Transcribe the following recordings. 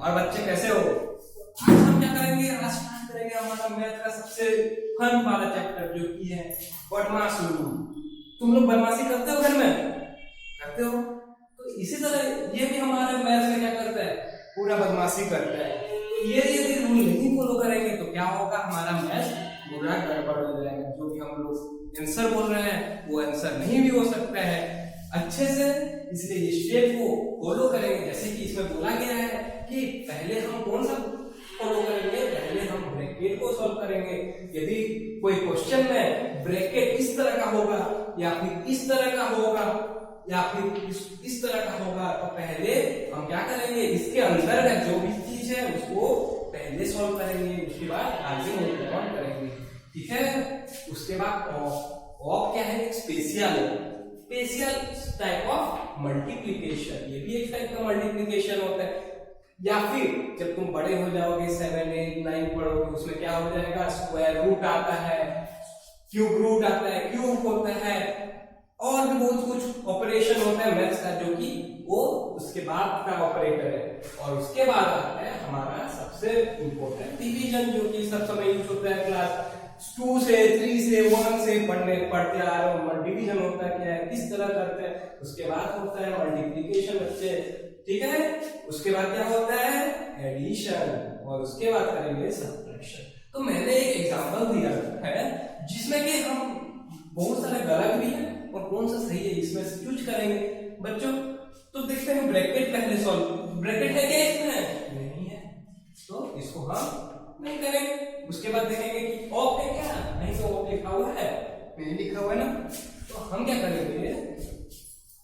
और बच्चे कैसे हो? आज हम क्या करेंगे? आज स्टार्ट करेंगे हमारा मैथ का सबसे फन वाला चैप्टर जो कि है बदमाश लूडू। तुम लोग बदमाशी करते हो घर में? करते हो? तो इसी तरह ये भी हमारे मैथ में क्या करता है? पूरा बदमाशी करता है। तो ये यदि रूल नहीं फॉलो करेंगे तो क्या होगा? हमारा मैथ पूरा गड़बड़ हो जाएगा। जो भी हम लोग आंसर बोल रहे हैं वो आंसर नहीं भी हो सकता है अच्छे से। इसलिए इस स्टेप को फॉलो करेंगे। जैसे कि इसमें बोला गया है कि पहले हम कौन सा फॉलो करेंगे? पहले हम ब्रैकेट को सॉल्व करेंगे। यदि कोई क्वेश्चन में ब्रैकेट इस तरह का होगा या फिर इस तरह का होगा या फिर इस तरह का होगा तो पहले हम क्या करेंगे? इसके अंतर्गत जो भी चीज है उसको पहले सॉल्व करेंगे, उसके बाद आगे मूव ऑन करेंगे। ठीक है? उसके बाद ऑफ क्या है? Special type of multiplication. ये भी एक टाइप का मल्टीप्लिकेशन होता है। या फिर जब तुम बड़े हो जाओगे 7, 8, 9 पढ़ोगे उसमें क्या हो जाएगा? स्क्वायर रूट आता है, क्यूब रूट आता है, क्यूब होता है और भी बहुत कुछ ऑपरेशन होता है मैथ्स का जो कि वो उसके बाद का ऑपरेटर है। और उसके बाद आता है हमारा सबसे इंपॉर्टेंट डिवीजन जो कि सब समय यूज होता है क्लास 2 से 3 से 1 से पढ़ते आ रहे हो। डिवीजन होता है क्या है, किस तरह करते हैं। उसके बाद होता है मल्टीप्लिकेशन बच्चे, ठीक है। उसके बाद क्या होता है? एडिशन। और उसके बाद करेंगे सब्ट्रैक्शन। तो मैंने एक एग्जांपल दिया है जिसमें कि हम बहुत सारे गलत भी है और कौन सा सही है इसमें से चूज करेंगे बच्चों। तो देखते हैं ब्रैकेट पहले सॉल्व। ब्रैकेट है क्या इसमें? नहीं है, तो इसको हम नहीं करेंगे। उसके बाद देखेंगे कि ऑफ है क्या? नहीं, तो ऑफ लिखा हुआ है, नहीं लिखा हुआ है ना, तो हम क्या करेंगे?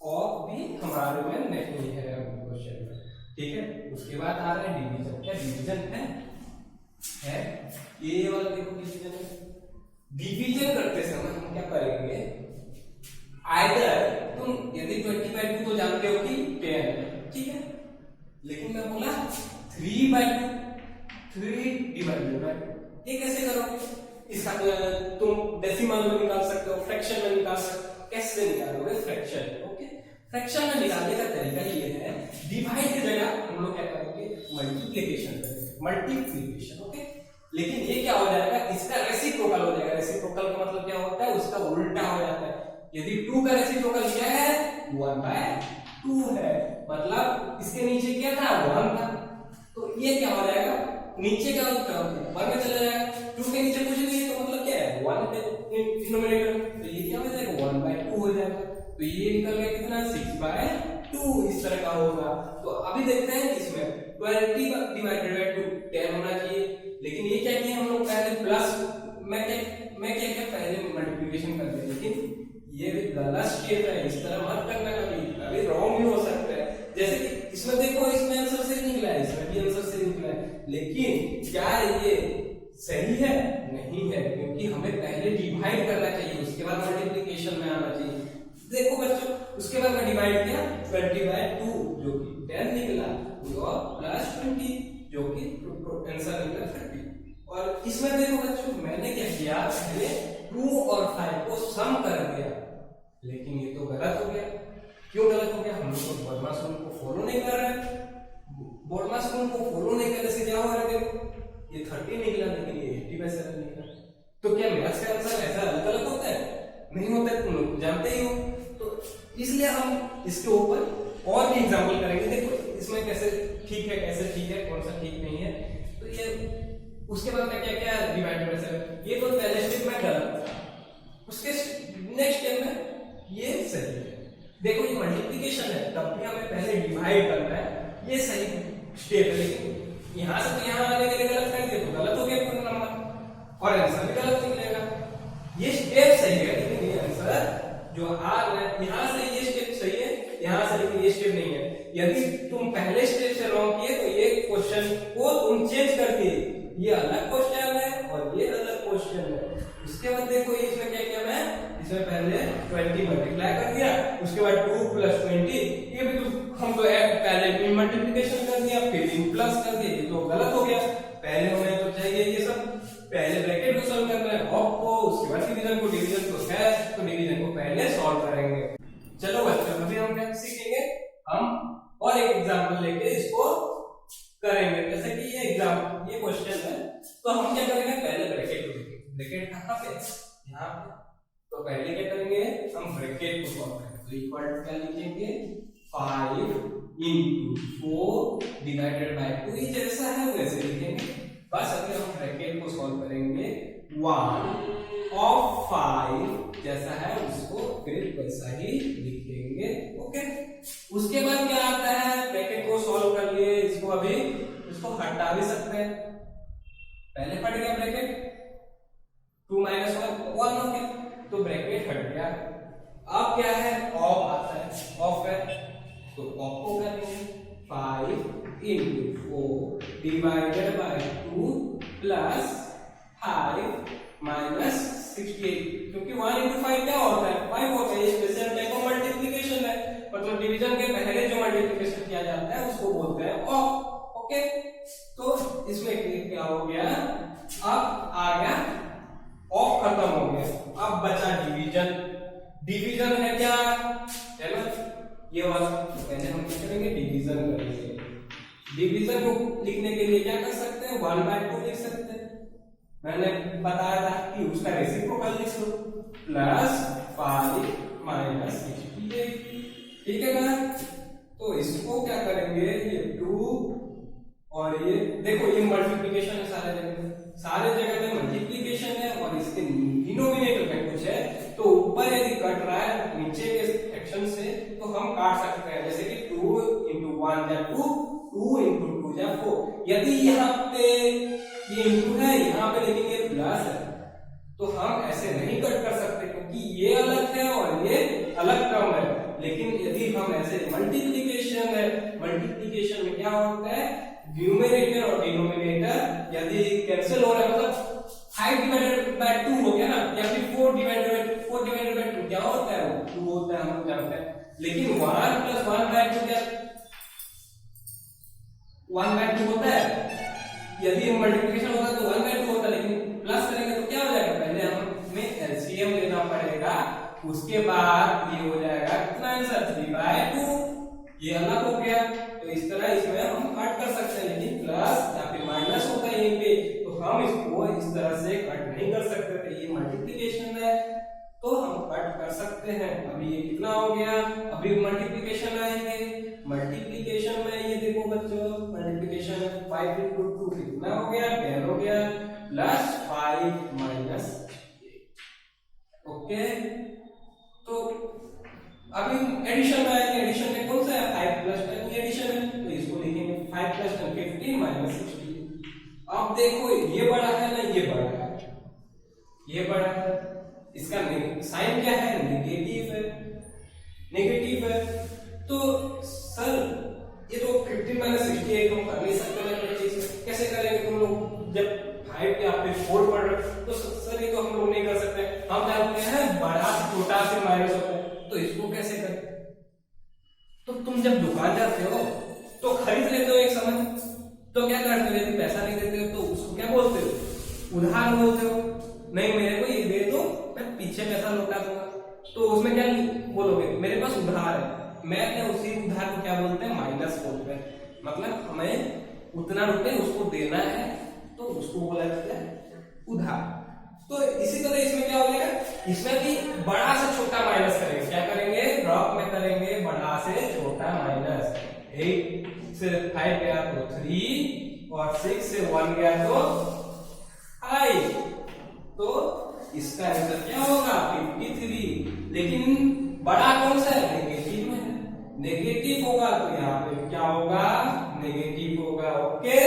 ऑफ भी हमारे में नहीं है क्वेश्चन में, ठीक है। उसके बाद आ रहा है डिवीजन। क्या डिवीजन है? ये वाला देखो डिवीजन है। डिवीजन करते समय हम क्या करेंगे? आइदर तुम यदि 20/2 तो जानते हो कि 10, ठीक है, लेकिन मैं बोला 3/2, 3/2। ये कैसे करोगे? इसका तुम डेसिमल में निकाल सकते हो, फ्रैक्शन में निकाल सकते हो। कैसे निकालोगे? Fraction, okay. फ्रैक्शन में निकालने का तरीका ये है, डिवाइड की जगह हम लोग क्या करेंगे? मल्टीप्लिकेशन करेंगे, मल्टीप्लिकेशन, ओके। लेकिन ये क्या हो जाएगा? इसका रेसिप्रोकल हो जाएगा। रेसिप्रोकल का मतलब क्या होता है? उसका उल्टा हो जाता है। यदि 2 का रेसिप्रोकल क्या है? 1/2 है। मतलब इसके नीचे क्या था? 1 था, तो ये क्या हो जाएगा? नीचे का ऊपर में चला जाएगा। 2 के नीचे कुछ नहीं है तो मतलब क्या है? 1 है डिनोमिनेटर, तो ये क्या हो जाएगा? 1/2 हो जाएगा। तो ये निकल गया कितना? 6/2 इस तरह का होगा। तो अभी देखते हैं इसमें 20/2 10 होना चाहिए, लेकिन ये क्या किया हम लोग? पहले प्लस मैं क्या पहले मल्टीप्लिकेशन कर दिया, लेकिन ये भी गलत स्टेप है। इस तरह मत करना कभी रॉन्ग भी हो सकता है। जैसे कि इसमें देखो, इसमें आंसर सही निकला है, इसमें भी आंसर सही निकला है, लेकिन क्या ये सही है? नहीं है, क्योंकि हमें पहले डिवाइड करना चाहिए, उसके बाद मल्टीप्लिकेशन में आना चाहिए। देखो बच्चों, उसके बाद मैं डिवाइड किया 20/2 जो कि 10 निकला, और प्लस 20 जो कि आंसर निकला 30। और इसमें देखो बच्चों, मैंने क्या किया? पहले 2 और 5 को सम कर दिया, लेकिन ये तो गलत हो गया। क्यों गलत हो गया? हम लोग तो बॉडमास रूल को फॉलो नहीं कर रहे। बॉडमास रूल को फॉलो नहीं करने से क्या हो रहा है? देखो, ये 30 निकला, लेकिन ये 80/7 निकला। तो क्या मैथ्स का आंसर ऐसा अलग होता है? नहीं होता है, तुम लोग जानते ही हो। तो इसलिए हम इसके ऊपर और भी एग्जाम्पल करेंगे। देखो इसमें कैसे ठीक है, कैसे ठीक है, कौन सा ठीक नहीं है। तो ये उसके बाद में क्या क्या डिवाइड कर सकते? ये तो पहले स्टेप में गलत था, उसके नेक्स्ट स्टेप में ये सही है। देखो ये मल्टीप्लिकेशन है, तब भी हमें पहले डिवाइड करना है, ये सही स्टेप है। लेकिन यहां से तो यहां आने के लिए गलत करेंगे तो गलत हो गया पूरा नंबर, और आंसर भी गलत निकलेगा। ये स्टेप सही है, लेकिन ये आंसर जो आ रहा है यहां से ये स्टेप सही है, यहां से लेकिन ये स्टेप नहीं है। यदि तुम पहले स्टेप से रॉन्ग किए तो ये क्वेश्चन को तुम चेंज कर दिए, ये अलग क्वेश्चन है और ये अलग क्वेश्चन है। उसके बाद देखो इसमें क्या किया मैं? इसमें पहले 20 मल्टीप्लाई कर दिया, उसके बाद 2 + 20, ये भी तो हम तो पहले मल्टीप्लिकेशन कर दिया, फिर इन प्लस कर दिया, ये तो गलत हो गया। पहले हमें तो चाहिए ये सब, पहले ब्रैकेट को सॉल्व करना है, ऑफ को, उसके बाद डिवीजन को, डिवीजन को है तो डिवीजन को पहले सॉल्व करेंगे। चलो बच्चों, अभी हम क्या सीखेंगे? हम और एक एग्जांपल लेके इसको करेंगे। जैसे कि ये एग्जाम, ये क्वेश्चन है, तो हम क्या करेंगे, पहले ब्रैकेट को लिखेंगे। ब्रैकेट कहाँ पे, यहाँ पे। तो पहले क्या करेंगे, हम ब्रैकेट को सॉल्व करेंगे। तो इक्वल टू क्या लिखेंगे, 5 into 4 डिवाइडेड बाय 2, ये जैसा है वैसे लिखेंगे। बस अभी हम ब्रैकेट को सॉल्व करेंगे, 1 of 5 जैसा है उसको फिर वैसा ही लिखेंगे। ओके, उसके बाद क्या आता है, ब्रैकेट को सॉल्व कर लिए, इसको अभी इसको हटा भी सकते हैं। पहले फट गया ब्रैकेट, 2 - 1 1 हो गया, तो ब्रैकेट हट गया। अब क्या है, ऑफ आता है, ऑफ है, तो ऑफ को करेंगे 5 into 4 divided by 2 plus 5 minus 68, क्योंकि 1 into 5 क्या होता है, 5 होता है। ये स्पेशल टाइप ऑफ मल्टीप्लिकेशन है, मतलब डिवीजन के पहले जो मल्टीप्लिकेशन किया जाता है उसको बोलते हैं ऑफ। ओके, तो इसमें क्या हो गया, अब आ गया ऑफ, खत्म हो गया, अब बचा डिवीजन। डिवीजन है क्या, है ना, ये वाला। पहले हम क्या करेंगे, डिवीजन करेंगे। डिवीजन को लिखने के लिए क्या कर सकते हैं, 1/2 लिख सकते हैं। मैंने बताया था कि उसका रेसिप्रोकल लिख लो, प्लस 5 माइनस 68, ठीक है ना। तो इसको क्या करेंगे, ये 2 और ये देखो, ये मल्टीप्लिकेशन है सारे जगह में मल्टीप्लिकेशन है, और इसके डिनोमिनेटर में कुछ है, तो ऊपर यदि कट रहा है नीचे के सेक्शन से, तो हम काट सकते हैं। जैसे कि 2 into 1 या 2, 2 into 2 या 4। यदि यहाँ पे ये इंटू है, यहाँ पे लेकिन ये प्लस है, तो हम ऐसे नहीं कट कर सकते, क्योंकि ये अलग है और ये अलग टर्म है। लेकिन यदि हम ऐसे मल्टीप्लिकेशन है, मल्टीप्लिकेशन में क्या होता है, न्यूमरेटर और डिनोमिनेटर यदि कैंसिल हो रहा है, मतलब 5 डिवाइडेड बाय 2 हो गया ना, या फिर 4 डिवाइडेड बाय 2 क्या होता है, वो 2 होता है, हम लोग जानते हैं। लेकिन 1 + 1/2 क्या 1/2 होता है। यदि मल्टीप्लिकेशन होता तो 1/2 होता, लेकिन प्लस करेंगे तो क्या हो जाएगा, पहले हमें एलसीएम लेना पड़ेगा, उसके बाद ये हो जाएगा कितना आंसर, 3/2। ये अलग हो गया, तो इस तरह इसमें हम कट कर सकते हैं, लेकिन प्लस या फिर माइनस होता है यहीं पे, तो हम इसको इस तरह से कट नहीं कर सकते थे। ये मल्टीप्लिकेशन है तो हम कट कर सकते हैं। अभी ये कितना हो गया, अभी मल्टीप्लिकेशन आएंगे, मल्टीप्लिकेशन में ये देखो बच्चों, मल्टीप्लिकेशन 5 into 2 कितना हो गया, 10 हो गया, प्लस 5 माइनस 8। ओके, तो अभी एडिशन में आएंगे। एडिशन में कौन सा है, 5 + 10 एडिशन है, तो इसको लिखेंगे 5 + 10 15 माइनस 16। अब देखो, ये बड़ा है ना, ये बड़ा है, ये बड़ा है, इसका साइन क्या है, नेगेटिव है, नेगेटिव है। तो सर ये तो 15 माइनस 68 हम कर नहीं सकते ना, कैसे करेंगे तुम लोग, जब 5 के आप 4 पढ़ रहे हो, तो सर ये तो हम लोग नहीं कर सकते। हम जानते हैं बड़ा छोटा से माइनस होता है, तो इसको कैसे करें। तो तुम जब दुकान जाते हो तो खरीद लेते हो एक सामान, तो क्या करते हो, यदि पैसा नहीं देते हो तो उसको क्या बोलते हो, उधार बोलते हो। नहीं, मेरे को ये दे दो, मैं पीछे पैसा लौटा दूंगा। तो उसमें क्या बोलोगे, मेरे पास उधार है, मैं क्या उसी उधार को क्या बोलते हैं, माइनस बोलते हैं। मतलब हमें उतना रुपए उसको देना है, तो उसको बोला जाता है उधार। तो इसी तरह इसमें क्या हो जाएगा, इसमें भी बड़ा से छोटा माइनस करेंगे। क्या करेंगे, ड्रॉप में करेंगे बड़ा से छोटा माइनस। 8 से 5 गया तो 3, और 6 से 1 गया तो 5। तो इसका आंसर क्या होगा, 53। लेकिन बड़ा कौन सा है, नेगेटिव में है, नेगेटिव होगा तो यहाँ पे क्या होगा, नेगेटिव होगा। ओके,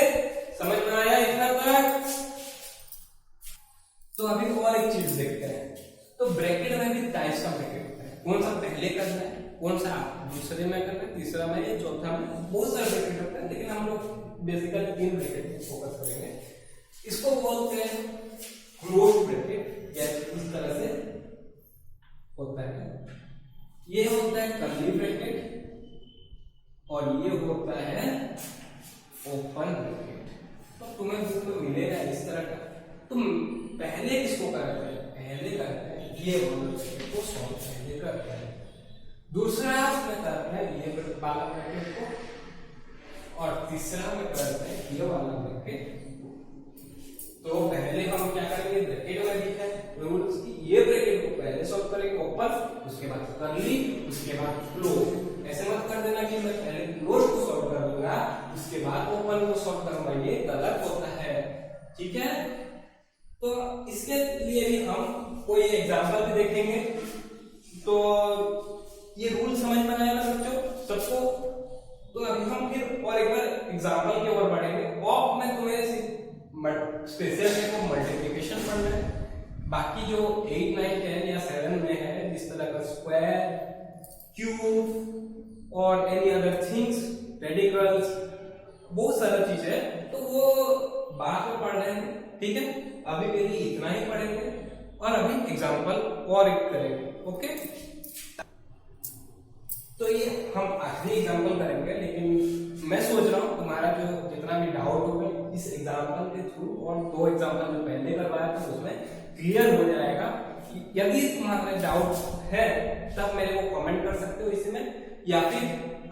समझ में आया इतना तक। तो अभी और एक चीज देखते हैं। तो ब्रैकेट में भी टाइप्स का ब्रैकेट होता है, कौन सा पहले करना है, कौन सा दूसरे में करना है, तीसरा में या चौथा में, बहुत सारे ब्रैकेट होते हैं, लेकिन हम लोग बेसिकली 3 ब्रैकेट पे फोकस करेंगे। इसको बोलते हैं क्लोज ब्रैकेट, या इस तरह से होता है। ये होता है कर्ली ब्रैकेट, और ये होता है ओपन ब्रैकेट। तो तुम्हें बुक में मिलेगा इस तरह का। तुम पहले किसको करते हैं, पहले करते हैं ये वाला ब्रैकेट को सॉल्व पहले करते हैं, दूसरा उसमें करते हैं ये वाला ब्रैकेट को, और तीसरा में करते हैं ये वाला ब्रैकेट। तो पहले हम क्या करेंगे, ब्रैकेट में लिखा है रूल्स की, ये ब्रैकेट को पहले सॉल्व करेंगे ओपन, उसके बाद कर्ली, उसके बाद क्लोज। ऐसे मत कर देना कि मैं पहले क्लोज को सॉल्व कर दूंगा उसके बाद ओपन को सॉल्व करूंगा, ये गलत होता है, ठीक है। तो इसके लिए भी हम कोई एग्जांपल भी देखेंगे। तो ये रूल समझ में आया ना बच्चों सबको। तो अभी हम फिर और एक बार एग्जांपल के ओर बढ़ेंगे। ऑफ में तुम्हें स्पेशल है तो मल्टीप्लिकेशन पढ़ना है, बाकी जो 8, 9, 10 या 7 में है जिस तरह का स्क्वायर, क्यूब और एनी अदर थिंग्स, रेडिकल्स, बहुत सारा चीज है, तो वो बाद में पढ़ रहे हैं, ठीक है। अभी के लिए इतना ही पढ़ेंगे और अभी एग्जांपल और एक करेंगे, ओके। तो ये हम आखिरी एग्जांपल करेंगे, लेकिन मैं सोच रहा हूँ तुम्हारा जो जितना भी डाउट होगा इस एग्जांपल के थ्रू और 2 एग्जांपल जो पहले करवाया था उसमें क्लियर हो जाएगा। यदि तुम्हारा डाउट है तब मेरे को कमेंट कर सकते हो इसमें, या फिर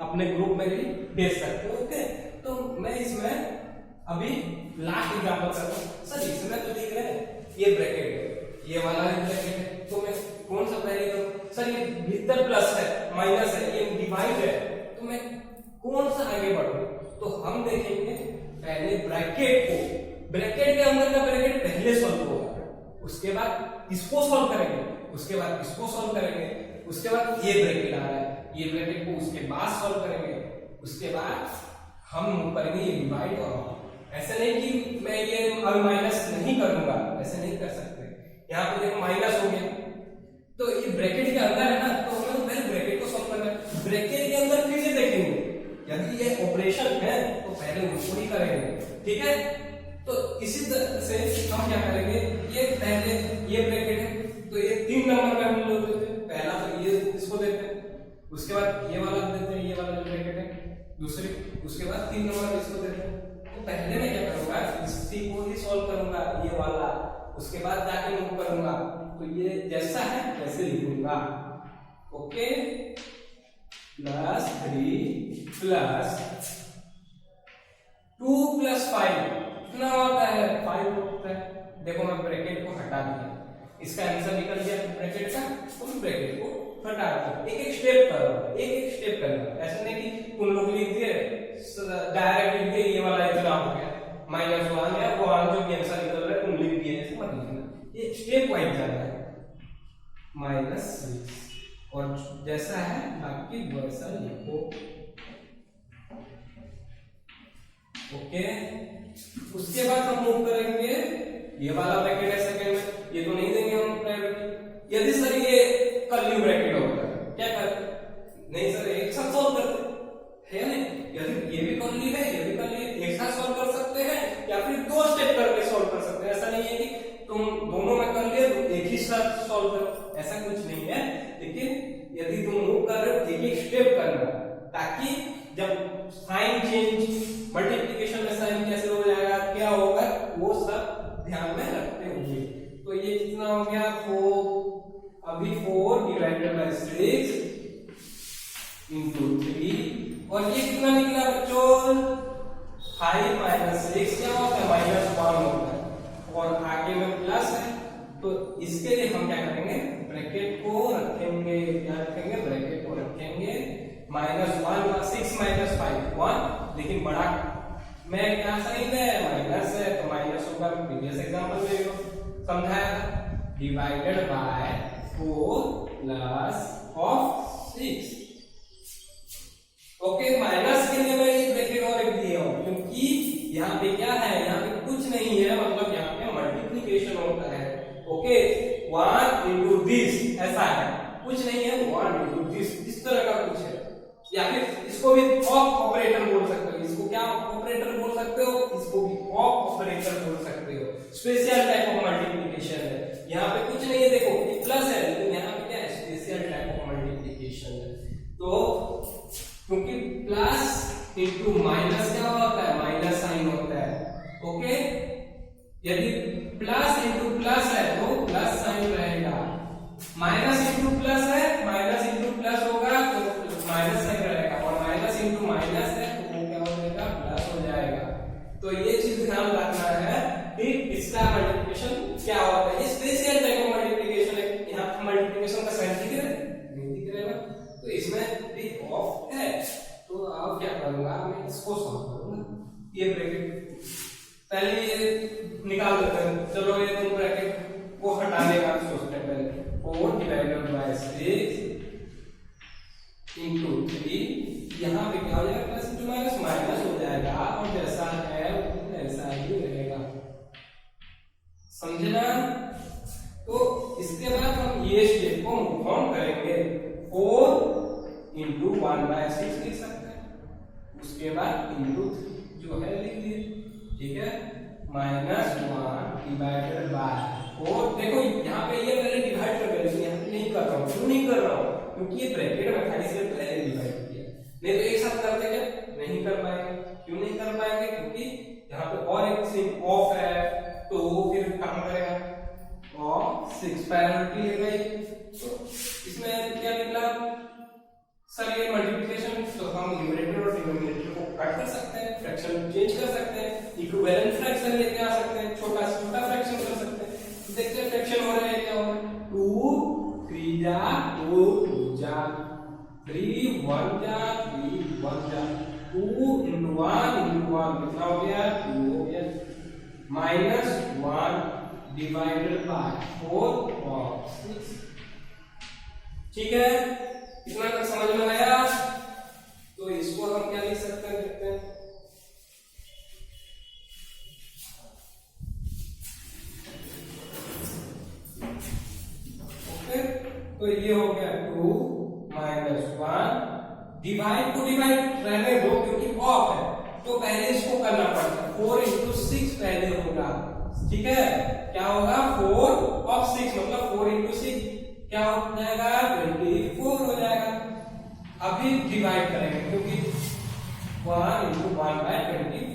अपने ग्रुप में भी भेज सकते हो, ओके। तो मैं इसमें अभी लास्ट एग्जांपल करता हूँ। सर इसमें तो दिख रहा है ये ब्रैकेट है, ये वाला ब्रैकेट है, तो मैं कौन सा पहले करूँ? सर ये भीतर प्लस है, माइनस है, ये डिवाइड है, तो मैं कौन सा आगे बढ़ूं? तो हम देखेंगे पहले ब्रैकेट को, ब्रैकेट के अंदर का ब्रैकेट पहले सॉल्व होगा, उसके बाद इसको सॉल्व करेंगे, उसके बाद इसको सॉल्व करेंगे, उसके बाद ये ब्रैकेट आ रहा है, ये ब्रैकेट को उसके बाद सॉल्व करेंगे, उसके बाद हम करेंगे ये डिवाइड। और ऐसे नहीं कि मैं ये अभी माइनस नहीं करूंगा, ऐसे नहीं कर सकते। यहाँ पे देखो माइनस हो गया, तो ये ब्रैकेट के अंदर है ना, तो हमें पहले ब्रैकेट को सॉल्व करना है। ब्रैकेट के अंदर फिर से देखेंगे, यदि ये ऑपरेशन है तो पहले उसको ही करेंगे, ठीक है। तो इसी तरह से हम क्या करेंगे, ये पहले ये ब्रैकेट है तो ये 3 नंबर में हम लोग देते हैं, पहला तो ये इसको देते हैं, उसके बाद ये वाला देते हैं, ये वाला ब्रैकेट है दूसरे, उसके बाद 3 नंबर इसको देते हैं। तो पहले मैं क्या करूंगा, इसी को ही सॉल्व करूंगा ये वाला, उसके बाद जाके मूव करूंगा, तो ये जैसा है वैसे लिखूंगा, ओके। +3 + 2 + 5 कितना होता है? 5 होता है। देखो मैं ब्रैकेट को हटा दिया, इसका आंसर निकल गया ब्रैकेट का, तो ब्रैकेट को हटा दिया। एक एक स्टेप करो, एक एक स्टेप करना, ऐसा नहीं कि तुम लोग लिख दिए डायरेक्ट लिख दिए ये वाला इतना हो गया -1 या 1 जो भी आंसर निकल रहा है तुम लिख दिए, ऐसे मत लिखना, ये स्टेप वाइज जाना है। -6 और जैसा है बाकी वैसा लिखो, ओके। उसके बाद हम मूव करेंगे, ये वाला ब्रैकेट है सेकंड में, ये तो नहीं देंगे हम प्रायोरिटी। यदि सर ये कर्ली ब्रैकेट होता है क्या करते? नहीं सर एक साथ सॉल्व करते है नहीं, यदि ये भी कर्ली है ये भी कर्ली है, एक साथ सॉल्व कर सकते हैं या फिर 2 स्टेप करके सॉल्व कर सकते हैं। ऐसा नहीं है कि तुम दोनों में कर लिए तो एक ही साथ सॉल्व करो, ऐसा कुछ नहीं है। लेकिन यदि तुम मूव कर रहे हो एक एक स्टेप करना, ताकि जब साइन चेंज, मल्टीप्लिकेशन में साइन कैसे हो जाएगा, क्या होगा, वो सब ध्यान में रखते हुए। तो ये कितना हो गया 4, अभी 4 डिवाइडेड बाय 6 × 3, और ये कितना निकला बच्चों? 5 - 6 क्या होता है? -1 होता है, और आगे में प्लस है, तो इसके लिए हम क्या करेंगे, ब्रैकेट को रखेंगे, क्या रखेंगे, ब्रैकेट को रखेंगे -1 6 - 5 1, लेकिन बड़ा मैं क्या साइन है माइनस है तो माइनस होगा, प्रीवियस एग्जांपल में समझाया था, डिवाइडेड बाय 4 + 6, ओके। माइनस के लिए मैं ये ब्रैकेट और एक दिया हूं क्योंकि यहाँ पे क्या है, यहाँ पे कुछ नहीं है, मतलब यहाँ पे मल्टीप्लिकेशन होता है, ओके। 1 × दिस ऐसा है, कुछ नहीं है, 1 × दिस इस तरह का कुछ है, या फिर इसको भी ऑपरेटर बोल सकते हो, इसको क्या ऑपरेटर बोल सकते हो, इसको भी ऑपरेटर बोल सकते हो, स्पेशल टाइप ऑफ मल्टीप्लिकेशन है। यहाँ पे कुछ नहीं है, देखो ये प्लस है, लेकिन यहाँ पे क्या है, स्पेशल टाइप ऑफ मल्टीप्लिकेशन है। तो क्योंकि प्लस इंटू माइनस क्या होता है, माइनस साइन होता है, ओके। यदि प्लस इंटू प्लस है तो प्लस साइन रहेगा, माइनस इंटू प्लस है, माइनस इंटू प्लस होगा तो माइनस साइन रहेगा, और माइनस इंटू माइनस है तो वो क्या हो जाएगा, तो ये चीज ध्यान रखना है कि इसका मल्टीप्लिकेशन क्या होता है। ये स्पेशल टाइप ऑफ मल्टीप्लिकेशन है। यहाँ पे मल्टीप्लिकेशन का साइन दिख रहा है, नहीं दिख रहा है, तो इसमें भी ऑफ है। तो अब क्या करूंगा, मैं इसको सॉल्व करूंगा। ये ब्रैकेट पहले ये निकाल देते हैं। चलो ये दोनों ब्रैकेट को हटाने का सोचते हैं पहले। 4 डिवाइडेड बाय 6 इंटू 3, यहाँ पे क्या हो जाएगा, प्लस इंटू माइनस माइनस हो जाएगा, और जैसा है ऐसा ही रहेगा। समझे ना? तो इसके बाद हम ये स्टेप को मूव ऑन करेंगे। 4 इंटू 1/6 लिख सकते हैं, उसके बाद इंटू 3 जो है लिख दिए, ठीक है, -1 डिवाइडेड बाय 4। देखो यहाँ पे ये मैंने डिवाइड कर दिया, यहाँ पे नहीं कर रहा हूँ। क्यों नहीं कर रहा हूँ? क्योंकि ये ब्रैकेट में था, इसलिए पहले डिवाइड किया। नहीं तो एक साथ करते क्या, नहीं कर पाएंगे। क्यों नहीं कर पाएंगे? क्योंकि यहाँ पे और एक सिंग ऑफ है, तो वो फिर काम करेगा और 6 पैरेलटी ले गई। तो इसमें क्या निकला सर, ये मल्टीप्लिकेशन। तो हम न्यूमरेटर और डिनोमिनेटर को कट कर सकते हैं, फ्रैक्शन चेंज कर सकते हैं, इक्विवेलेंट फ्रैक्शन लेके आ सकते हैं, छोटा से छोटा फ्रैक्शन कर सकते हैं। देखते हैं फ्रैक्शन हो रहा है क्या हो रहा है। 2 3 जा 2 2 जा 3 1 जा 3 1 जा 2 into 1 into 1 कितना हो गया, 2 हो गया, -1 डिवाइडेड बाय 4 और 6। ठीक है, इतना तक समझ में आया? तो इसको हम क्या लिख सकते हैं, देखते हैं। ओके, तो ये हो गया 2 -1, डिवाइड को डिवाइड रहने दो क्योंकि ऑफ है, तो पहले इसको करना पड़ता है। 4 into 6 पहले होगा, ठीक है, क्या होगा 4 of 6 मतलब 4 into 6 क्या हो जाएगा, 24 हो जाएगा। अभी डिवाइड करेंगे क्योंकि 1 into 1/20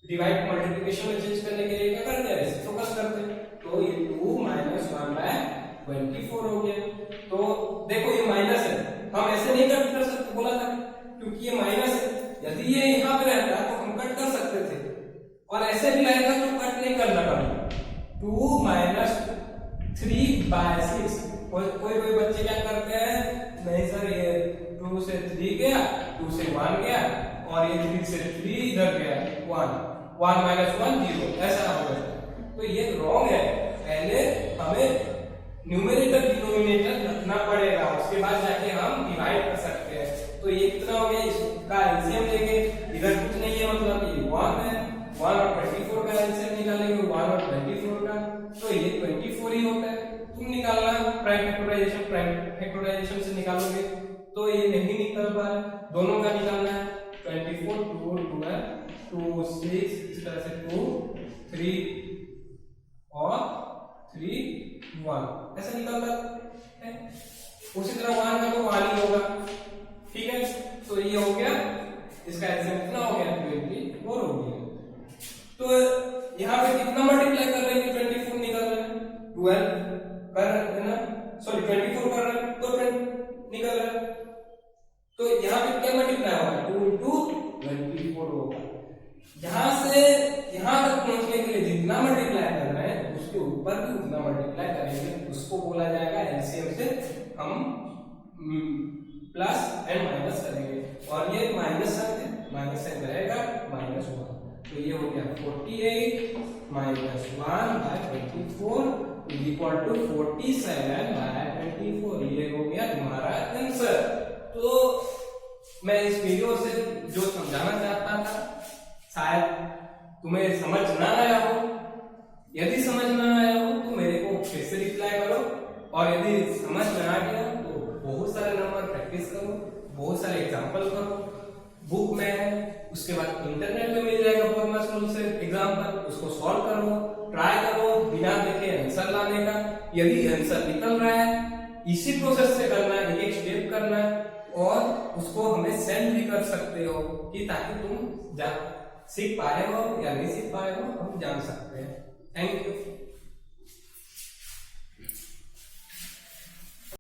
डिवाइड मल्टीप्लिकेशन में चेंज करने के लिए क्या करते हैं, इसे फोकस करते हैं। तो ये 2 -1/24 हो गया। तो देखो ये माइनस है, हम ऐसे नहीं कट कर सकते, बोला था, क्योंकि ये माइनस है। यदि ये यहाँ पे रहता तो हम कट कर सकते थे, और ऐसे भी रहेगा तो कट नहीं करना पड़ेगा। 2 -3/6। कोई बच्चे क्या करते हैं, नहीं सर ये 2 से 3 गया, 2 से 1 गया, और ये 3 से 3 इधर गया 1 -1 0, ऐसा हो गया। तो ये रॉन्ग है। पहले हमें न्यूमरेटर डिनोमिनेटर रखना पड़ेगा, उसके बाद जाके हम डिवाइड कर सकते हैं। तो ये कितना हो गया, इसका एलसीएम लेंगे, इधर कुछ नहीं है मतलब ये 1 है, 1 और 24 का एलसीएम निकालेंगे, 1 और 24 का, तो ये 24 ही होता है। तुम निकालना प्राइम फैक्टराइजेशन से निकालोगे तो ये नहीं निकल पा रहा, दोनों का निकालना है। 24 2 2 6, इस तरह से 2 3 और 3 1 ऐसा निकलता है। उसी तरह 1 का तो 1 ही होगा, ठीक है। तो ये हो गया, इसका एलसीएम कितना हो गया, 24 हो गया। तो यहाँ पे कितना मल्टीप्लाई कर रहे हैं, 24 निकल रहा है, 12 कर रहे हैं ना, सॉरी 24 कर रहे हैं तो 20 निकल रहा है। तो यहाँ पे क्या मल्टीप्लाई होगा, 2 into 24 होगा। यहाँ से यहाँ तक पहुंचने के लिए जितना मल्टीप्लाई कर रहे हैं उसके ऊपर भी उतना मल्टीप्लाई करेंगे, उसको बोला जाएगा एलसीएम से हम प्लस एंड माइनस करेंगे। और ये माइनस साइन रहेगा -1, तो ये हो गया 48 -1/24 = 47/24। ये हो गया तुम्हारा आंसर। तो मैं इस वीडियो से जो समझाना चाहता था शायद तुम्हें समझ ना आया हो। यदि समझ ना आया हो तो मेरे को फिर से रिप्लाई करो, और यदि समझ में आ गया तो बहुत सारे नंबर प्रैक्टिस करो, बहुत सारे एग्जांपल करो, बुक में है, उसके बाद इंटरनेट में मिल जाएगा फॉर्मुला सॉल्यूशन एग्जांपल, उसको सॉल्व करो, ट्राई करो बिना देखे आंसर लाने का। यदि आंसर निकल रहा है इसी प्रोसेस से करना है, एक स्टेप करना है, और उसको हमें सेंड भी कर सकते हो कि ताकि तुम सीख पाए हो या नहीं सीख पाए हो हम जान सकते हैं। Thank you.